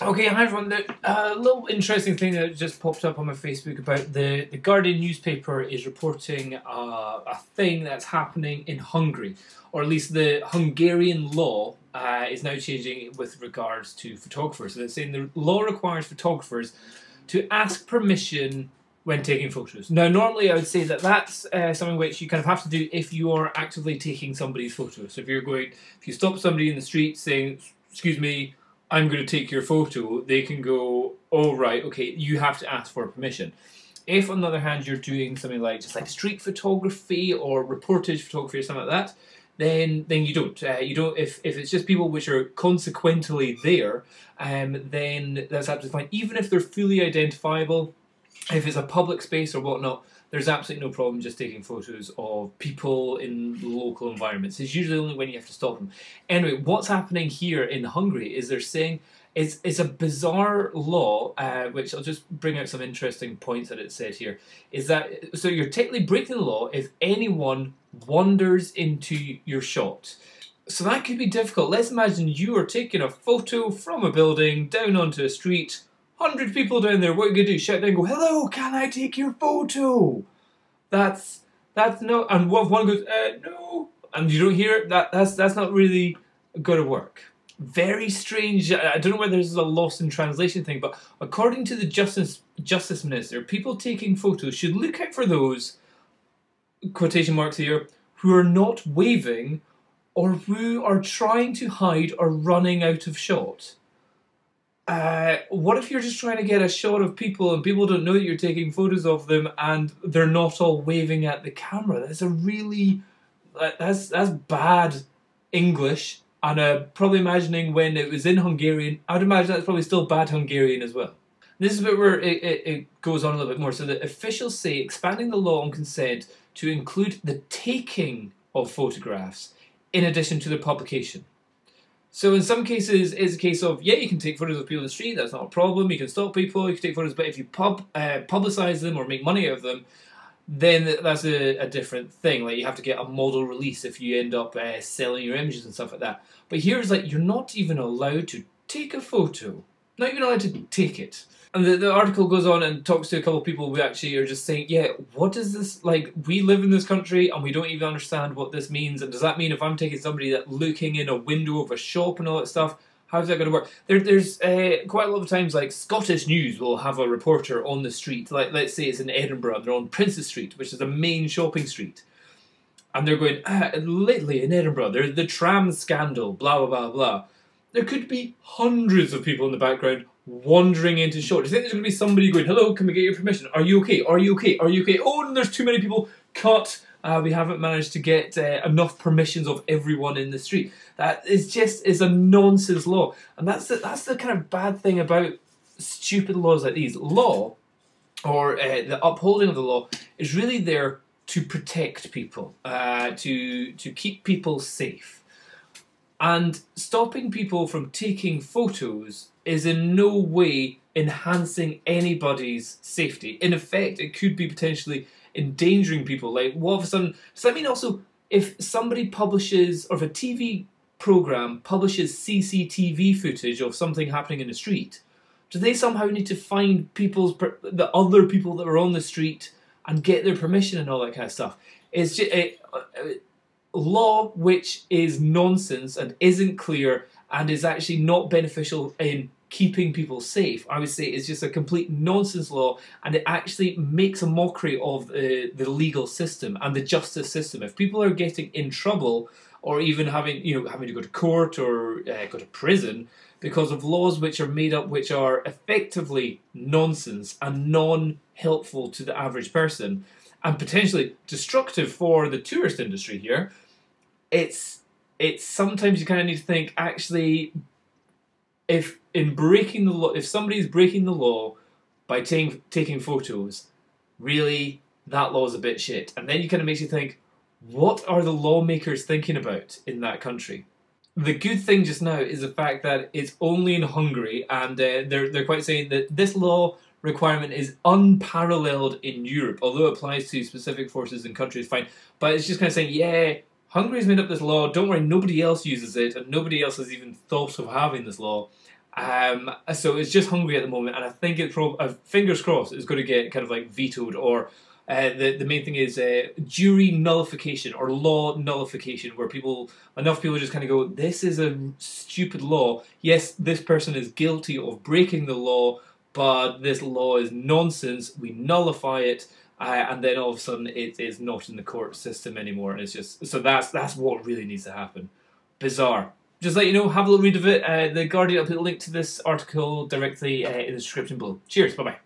Okay, hi everyone. A little interesting thing that just popped up on my Facebook about the Guardian newspaper is reporting a thing that's happening in Hungary, or at least the Hungarian law is now changing with regards to photographers. So it's saying the law requires photographers to ask permission when taking photos. Now, normally I would say that that's something which you kind of have to do if you are actively taking somebody's photos. So if you stop somebody in the street saying, "Excuse me, I'm going to take your photo," they can go, "Oh, right, okay, you have to ask for permission." If, on the other hand, you're doing something like just like street photography or reportage photography or something like that, then you don't. You don't. If it's just people which are consequently there, then that's absolutely fine. Even if they're fully identifiable, if it's a public space or whatnot, there's absolutely no problem just taking photos of people in local environments. It's usually only when you have to stop them. Anyway, what's happening here in Hungary is they're saying it's a bizarre law, which I'll just bring out some interesting points that it said here, is that, so you're technically breaking the law if anyone wanders into your shot. So that could be difficult. Let's imagine you are taking a photo from a building down onto a street, 100 people down there, what are you going to do? Shout down and go, "Hello, can I take your photo?" That's no, and what if one goes, "No," and you don't hear it, that's not really going to work. Very strange. I don't know whether this is a lost in translation thing, but according to the Justice Minister, people taking photos should look out for those, quotation marks here, who are not waving or who are trying to hide or running out of shot. What if you're just trying to get a shot of people and people don't know that you're taking photos of them and they're not all waving at the camera? That's bad English, and probably imagining when it was in Hungarian, I'd imagine that's probably still bad Hungarian as well. This is a bit where it goes on a little bit more. So the officials say expanding the law on consent to include the taking of photographs in addition to the publication. So in some cases, it's a case of, yeah, you can take photos of people in the street, that's not a problem, you can stop people, you can take photos, but if you publicise them or make money out of them, then that's a different thing. Like, you have to get a model release if you end up selling your images and stuff like that. But here it's like, you're not even allowed to take a photo. Not even allowed to take it. And the article goes on and talks to a couple of people who actually are just saying, yeah, what does this, like, we live in this country and we don't even understand what this means, and does that mean if I'm taking somebody that looking in a window of a shop and all that stuff, how's that going to work? There's quite a lot of times, like, Scottish News will have a reporter on the street, like, let's say it's in Edinburgh, they're on Princes Street, which is the main shopping street, and they're going, lately in Edinburgh, there's the tram scandal, blah, blah, blah, blah. There could be hundreds of people in the background wandering into shot. Do you think there's going to be somebody going, "Hello, can we get your permission? Are you okay? Are you okay? Are you okay? Oh, and there's too many people. Cut. We haven't managed to get enough permissions of everyone in the street." That is a nonsense law, and that's the kind of bad thing about stupid laws like these. Law, or the upholding of the law, is really there to protect people, to keep people safe. And stopping people from taking photos is in no way enhancing anybody's safety. In effect, it could be potentially endangering people. Like, what of a sudden, does that mean also if somebody publishes, or if a TV program publishes CCTV footage of something happening in the street, do they somehow need to find the other people that were on the street and get their permission and all that kind of stuff? It's just law which is nonsense and isn't clear and is actually not beneficial in keeping people safe. I would say it's just a complete nonsense law, and it actually makes a mockery of the legal system and the justice system. If people are getting in trouble, or even having to go to court or go to prison because of laws which are made up, which are effectively nonsense and non-helpful to the average person, and potentially destructive for the tourist industry here, it's sometimes you kind of need to think, actually, if somebody's breaking the law by taking photos, really, that law is a bit shit. And then you kind of makes you think, what are the lawmakers thinking about in that country? The good thing just now is the fact that it's only in Hungary, and they're quite saying that this law requirement is unparalleled in Europe, although it applies to specific forces and countries, fine. But it's just kind of saying, yeah, Hungary's made up this law, don't worry, nobody else uses it, and nobody else has even thought of having this law. So it's just Hungary at the moment, and I think it's fingers crossed it's going to get kind of like vetoed, or the main thing is jury nullification or law nullification, where enough people just kind of go, this is a stupid law. Yes, this person is guilty of breaking the law, but this law is nonsense. We nullify it. And then all of a sudden it is not in the court system anymore, and it's just so that's what really needs to happen. Bizarre. Just let you know, have a little read of it. The Guardian, I'll put a link to this article directly in the description below. Cheers, bye bye.